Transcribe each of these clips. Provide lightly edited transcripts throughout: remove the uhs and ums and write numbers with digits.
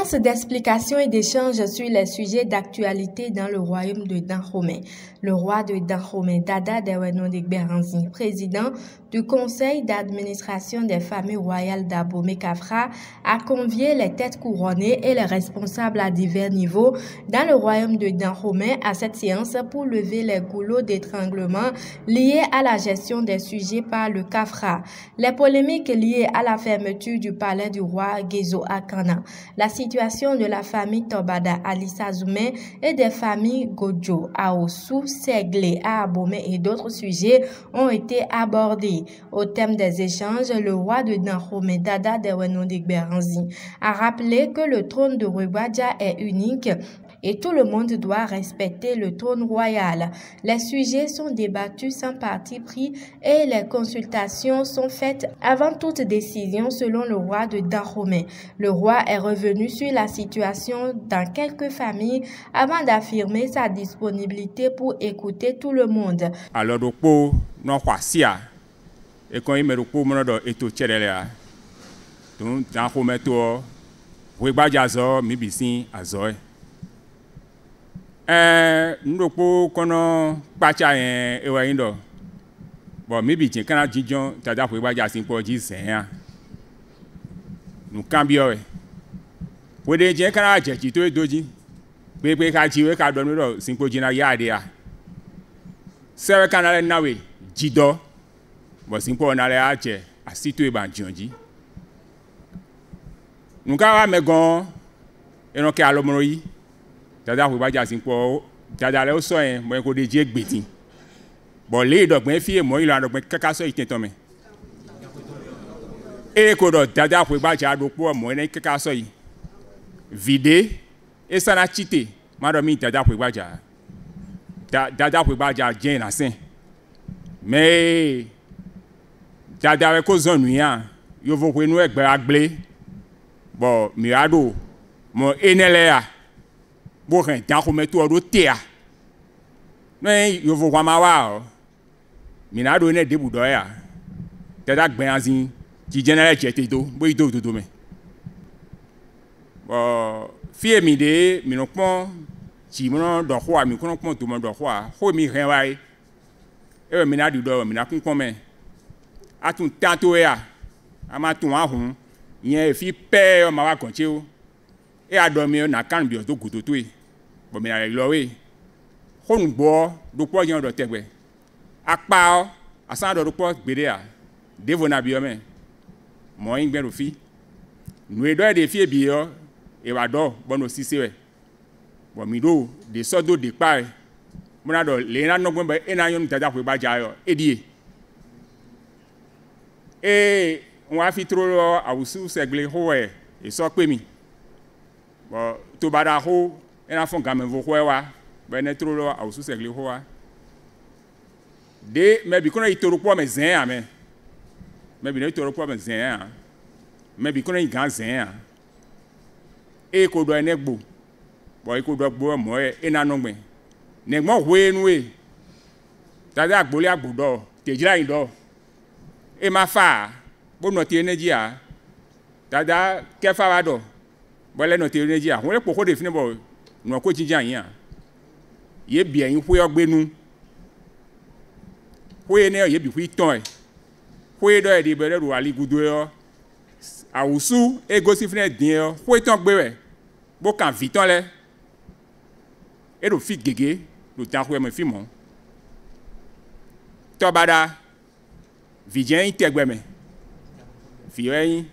Séance d'explication et d'échange sur les sujets d'actualité dans le royaume de Dahomey. Le roi de Dahomey, Dada Dawenodegberanzi, président du conseil d'administration des familles royales d'Abomey-Kafra, a convié les têtes couronnées et les responsables à divers niveaux dans le royaume de Dahomey à cette séance pour lever les goulots d'étranglement liés à la gestion des sujets par le Kafra. Les polémiques liées à la fermeture du palais du roi Gezo Akana, la situation de la famille Tobada à Lissazoumé et des familles Godjo à Ossou, Seglé à Abomey et d'autres sujets ont été abordés. Au thème des échanges, le roi de Dahomey, Dada Dawenodegberanzi, a rappelé que le trône de Rugbaja est unique et tout le monde doit respecter le trône royal. Les sujets sont débattus sans parti pris et les consultations sont faites avant toute décision selon le roi de Dahomey. Le roi est revenu sur la situation dans quelques familles avant d'affirmer sa disponibilité pour écouter tout le monde. Alors, non kwasia et quand il me repose mon do eto tcherelea donc Dahomey to Rugbaja zo mi bisin azoe ndokpo kono pacha yen ewa indo bo mi bi jin kana jijon tada Rugbaja sin po ji zen nu cambio we de jin kana je ji to doji pe ka ji we ka do no sin po jina ya de a sewe kana le nawe jido bo sin po na le a je asito e ban jonji nu ka wa megon eno ke alomoro yi Dada Rugbaja sin po dada le o so yen mo ko de je gbetin bo le dogben fi e mo ilo dogben kaka so iten to me e ko do Dada Rugbaja do po mo ne kaka so yi vide e sana chite ma do mi Dada Rugbaja Dada Rugbaja je na sen mais dada we ko zonu ya yo vo ko nu egbe agble bo mi ado mo enele ya bo ren Dahomey to do tea mais yo vo kwa ma wa mi na do ne debu do ya Dada Gberanzi ji general jete do bo ido do me bo fie mi de mi no pon ji mo do ho mi ko pon to mo do ho mi ren wa e mi na do mi na kun kon me atun tanto ya ama tun ahun yen fi pe o ma wa konche o e adomi na kan bi o to guto to e bo mi na lo we honu gbo do po yen do tegbe apa o asan do po gbere a devo na bi o me mo yin gbero fi nu e do de fi bi o e wa do bono sise we bo mi do de so do de pa e mo na do le na no gbo be e na yon Dada Rugbaja yo edie on a fait trop à Ossou Seglé hoe et so pe mi bon to bada ho en a fon gamen vo hoewa ben ne trop à Ossou Seglé hoa de me bi kono itoro po me zen amen me bi ne itoro po me zen me bi kono igan zen e ko do enegbo bo e ko do gbo mo e na no gben ne mo hoe nu e Dada agboli agbodo tejira indo e ma fa bo no ti energia Dada ke fa wa do bo le no ti energia won le poko de fini bo no ko jinja yin ye bi eyin hu ogbenu hu ne ye bi hu ton e hu do e di bere ru ali gudo yo Awusu e gosi fini din yo hu ton gbe we bo kan viton le e do fi gege do tan hu e me fi mo Tobada Vijay tegbeme fiyen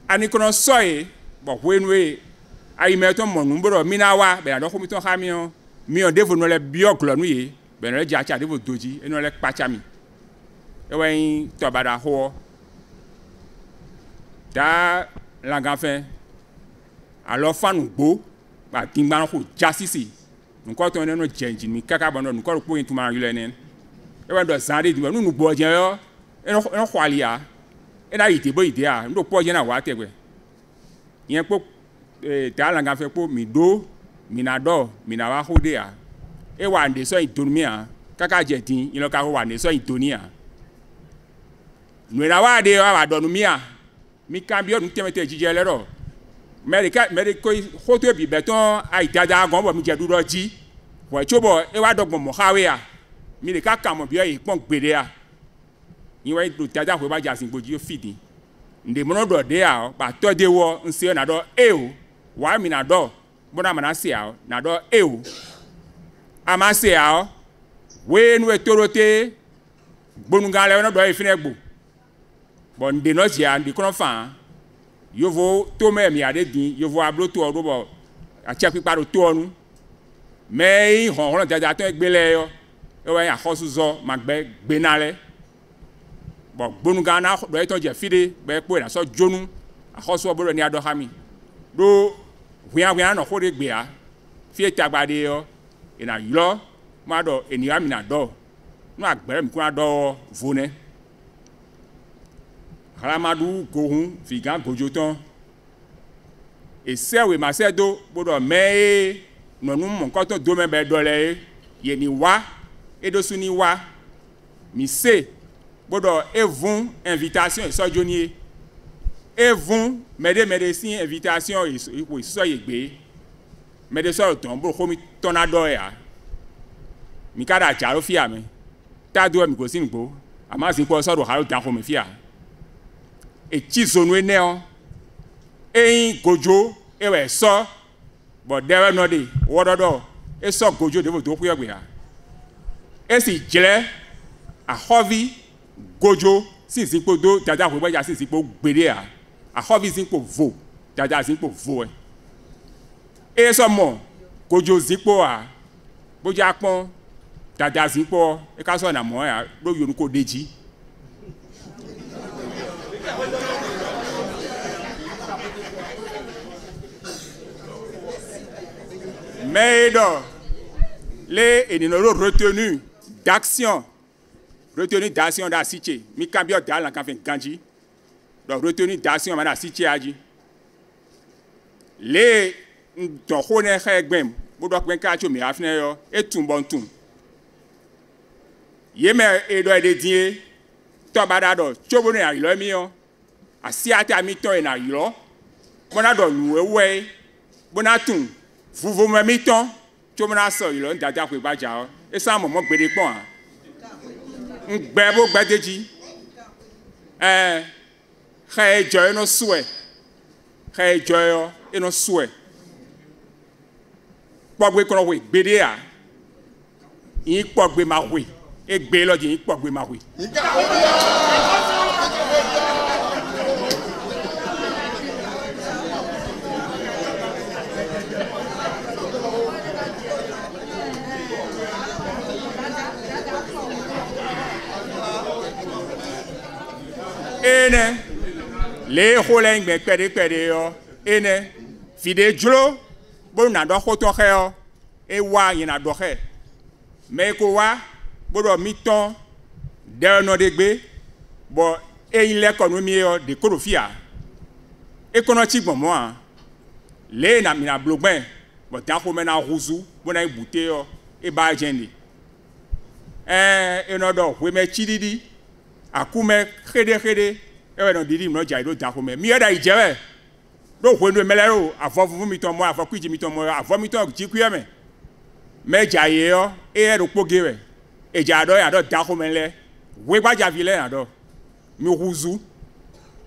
ani kono soye bo wenwe ayi meto monu bro minawa be do ko mi ton khamion mi on devo no le bioklo nu ye be no le jacha devo doji eno le pachami e wen Tobada ho da langafen alo fanu gbo ba tingban ko jasisi nko to ne no jenji mi kaka bono nko ko yin tuma yule nen e wen do zande di nu gbo jen yo eno khwalia ena ite bo ide a ndo po jen na wa tegwe yen po da langa fe po mi do mi na do mi na wa hode a e wa nde so itormia kaka jetin yin lo ka wa nde so itonia nu na wa de wa do nu mia mi cambio nu temete jije lero mais ko hoto bi beton ai dada gon bo mi je duro ji wo chobo e wa dogbo mo hawe ya mi le ka kan mo bi e pon gbede ya yin wa do dada ko ba jasin gboji o fidi nde mo no do de ya ba to de wo nse na do e o wa mi na do bona mana se ya na do e o ama se ya we nu e torote gbonunga le no do e fine gbo bon nde no ji ya ndi kono fa yovo to me mi ade din yovo ablo to odo bo ache pipa do to onu me hon jaja to egbele yo e wa ya khosu zo magbe gbenale bo gbonuga na do e to je fide be po na so jonu akhosu obo ni ado hami do hwian no khode gbe a fi etagbade yo ina yilo ma do eni ami na do no agbere mi kun ado vone Haramadu gohun figan gojoton et sewe masedo bodo me nonu mon koto do me be dole ye ni wa edo suni wa mi se bodo evun invitation so joni evun mede si invitation e so ye gbe mede so ton bo ko mi tonado ya mi kada jaro fia me ta do mi go sin gbo ama sin ko so do haro dan ko mi fia e chizonu eneo ein gojo ewe so but there no dey wododo e so gojo de do ku egbe ha e si jele a hovi gojo sinsin po do jaja ko gbeja sinsin po gbede ha a hovi sin po vo jaja sin po vo e so mo gojo zipo ha boja pon jaja sin po e ka so na mo ya do yorun ko deji mais les retenu d'action d'Asiche mi cambio dal kan fin ganji donc retenu d'action mana Asiche aji les to hone xegbem bu dok ben ka cho mi afne yo etumbontum yeme edo ededie to badado chobo ne ayilo mi yo asiata mi to na yilo bona do nuwe bona tun vuvu me mi ton chomna so yilo dada ko gbaja o e sa mo gbede pon a ngbe bo gbedeji khay joy no suwe khay joy no suwe pogbe kono we gbede a yin pogbe ma we e gbe lo yin pogbe ma we ene le holen gbe pede yo ene fide jlo bo na do khoto he yo e wa yin na do he me ko wa bo do mi ton de no de gbe bo e yin le ko no mi yo de korofia e kono chi gbon mo an le na mi na blogben bo ta ko me na ruzu bo na ibute yo e ba jendi e no do we me chididi akume khede ewe no didi mo jai do dako me mi eda ijewe do hwenu melero avovu mi ton mo avokuji mi ton mo avomi ton jiku ye me jaye yo e ro pogewe e ja do ya do dako me le we gbaja vile na do mi huzu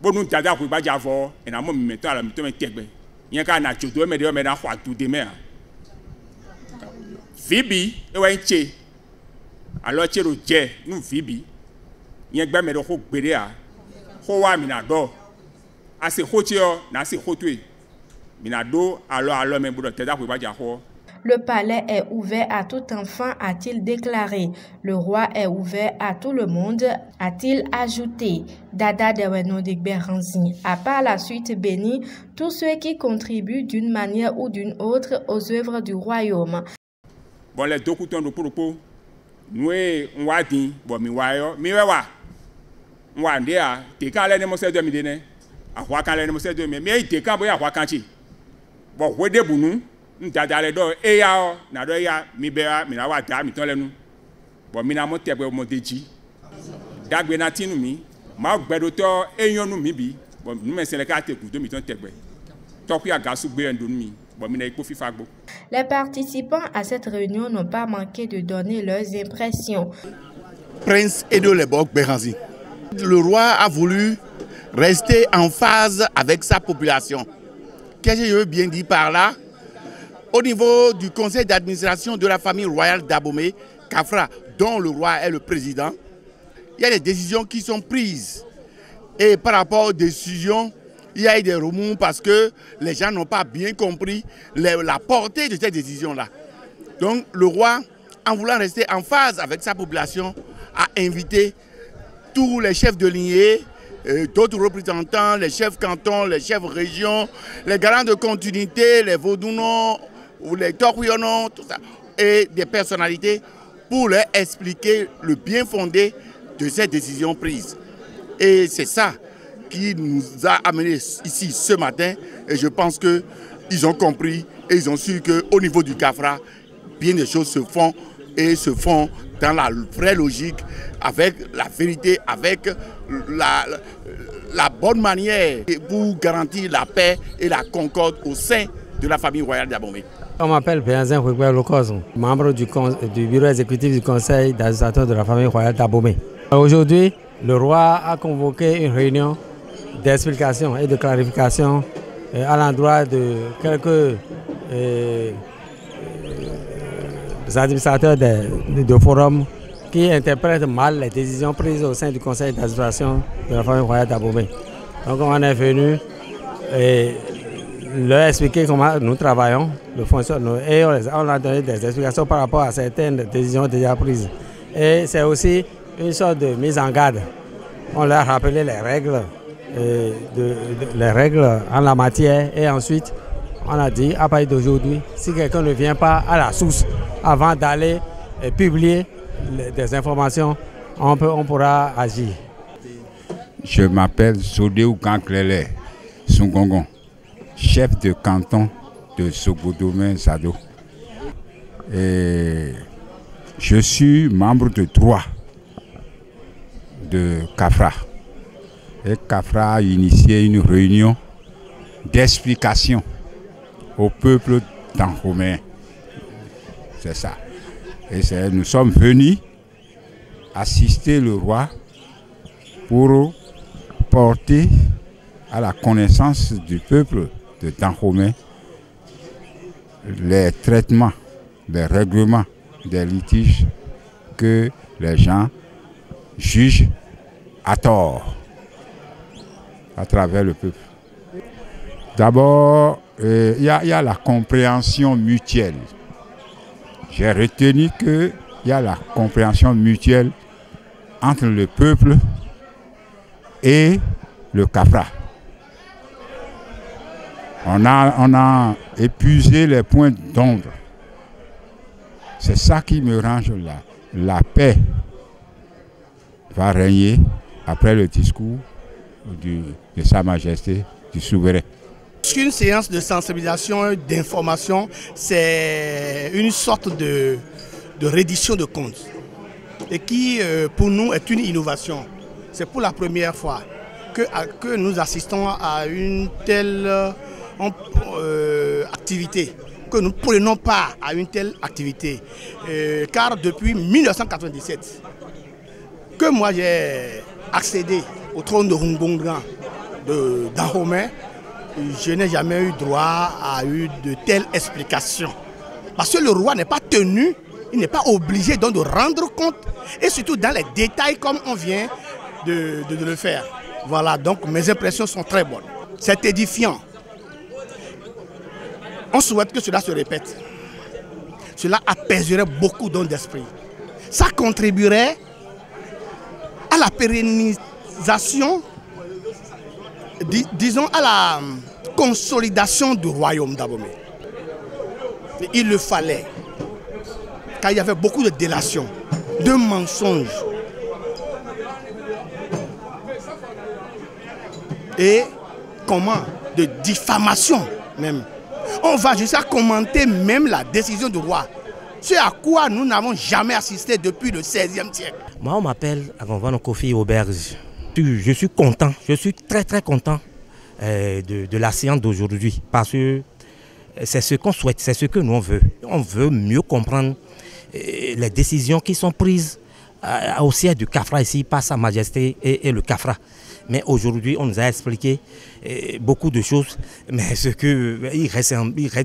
bonu dada ko gbaja vo e na mo mi meto ala mi to me tegbe yen ka na chodo me de me na kwa tu de me fibi ewe nche alo chero je nu fibi yen gba me do ko gbere a ko wa mi na do ase khotio na ase khotwe mi na do alo me budo teda ko ba ja ho. Le palais est ouvert à tout enfant, a-t-il déclaré. Le roi est ouvert à tout le monde, a-t-il ajouté. Dada Deweno Degberanzi a par la suite béni tous ceux qui contribuent d'une manière ou d'une autre aux œuvres du royaume. Bon, les deux coutons de propos, nous, on va dire, bon, mi wa. Mwandea te kan le ne mo se do mi de ne ahwa kan le ne mo se do mi me te kan boya ahwa kan chi bo we de bunu ndada le do e ya na do ya mi be mi na wa da mi ton lenu bo mi na mo te gbe mo deji dagbe na tinu mi ma gbedo to eyonu mi bi bo nu me se le ka te ku do mi ton te gbe Les participants à cette réunion n'ont pas manqué de donner leurs impressions. Prince Edo Lebok Beranzi. Le roi a voulu rester en phase avec sa population. Qu'est-ce que je veux bien dire par là? Au niveau du conseil d'administration de la famille royale d'Abomey, Kafra, dont le roi est le président, il y a des décisions qui sont prises. Et par rapport aux décisions, il y a eu des remous parce que les gens n'ont pas bien compris la portée de ces décisions-là. Donc le roi, en voulant rester en phase avec sa population, a invité tous les chefs de lignée, d'autres représentants, les chefs cantons, les chefs régions, les garants de continuité, les Vaudounos, ou les Torquionos, tout ça, et des personnalités pour leur expliquer le bien fondé de ces décisions prises. Et c'est ça qui nous a amenés ici ce matin, et je pense qu'ils ont compris et ils ont su qu'au niveau du Kafra, bien des choses se font et se font dans la vraie logique, avec la vérité, avec la bonne manière pour garantir la paix et la concorde au sein de la famille royale d'Abomey. On m'appelle Béanzin Kwekwe Lokozo, membre du bureau exécutif du conseil d'administration de la famille royale d'Abomey. Aujourd'hui, le roi a convoqué une réunion d'explication et de clarification à l'endroit de quelques administrateurs de forums qui interprètent mal les décisions prises au sein du conseil d'administration de la famille royale d'Abomey. Donc on est venu leur expliquer comment nous travaillons, le fonctionnement, et on a donné des explications par rapport à certaines décisions déjà prises. Et c'est aussi une sorte de mise en garde. On leur a rappelé les règles, les règles en la matière, et ensuite on a dit à partir d'aujourd'hui, si quelqu'un ne vient pas à la source avant d'aller publier des informations, on pourra agir. Je m'appelle Sodéou Kanklele Sungongon, chef de canton de Sogodomé-Sado. Et je suis membre de droit de Kafra. Et Kafra a initié une réunion d'explication au peuple d'Anhomey. C'est ça. Et nous sommes venus assister le roi pour porter à la connaissance du peuple de Dahomey les traitements, les règlements des litiges que les gens jugent à tort à travers le peuple. D'abord, il y a la compréhension mutuelle. J'ai retenu qu'il y a la compréhension mutuelle entre le peuple et le Kafra. On a épuisé les points d'ombre. C'est ça qui me range là. La paix va régner après le discours de Sa Majesté du souverain. Une séance de sensibilisation et d'information, c'est une sorte de reddition de comptes et qui, pour nous, est une innovation. C'est pour la première fois que nous assistons à une telle activité, que nous ne prenons pas à une telle activité. Car depuis 1997, que moi j'ai accédé au trône de Rungongan de Dahomey, je n'ai jamais eu droit à de telles explications. Parce que le roi n'est pas tenu, il n'est pas obligé donc de rendre compte, et surtout dans les détails comme on vient de le faire. Voilà, donc mes impressions sont très bonnes. C'est édifiant. On souhaite que cela se répète. Cela apaiserait beaucoup d'esprit. Ça contribuerait à la pérennisation, disons à la consolidation du royaume d'Abomey. Il le fallait, car il y avait beaucoup de délations, de mensonges. Et comment? De diffamation même. On va jusqu'à commenter même la décision du roi. Ce à quoi nous n'avons jamais assisté depuis le XVIe siècle. Moi, on m'appelle Agonvano Kofi Auberge. Je suis content, je suis très content de la séance d'aujourd'hui, parce que c'est ce qu'on souhaite, c'est ce que nous on veut. On veut mieux comprendre les décisions qui sont prises au siège du CAFRA ici par Sa Majesté et le CAFRA. Mais aujourd'hui, on nous a expliqué beaucoup de choses, mais il reste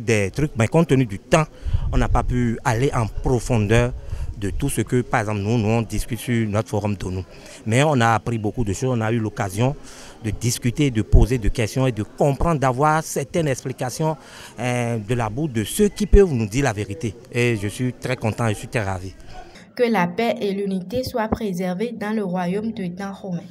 des trucs, mais compte tenu du temps, on n'a pas pu aller en profondeur de tout ce que, par exemple, nous on discute sur notre forum d'ONU. Mais on a appris beaucoup de choses, on a eu l'occasion de discuter, de poser des questions et de comprendre, d'avoir certaines explications de la bouche de ceux qui peuvent nous dire la vérité. Et je suis très content, je suis très ravi. Que la paix et l'unité soient préservées dans le royaume de Dahomey.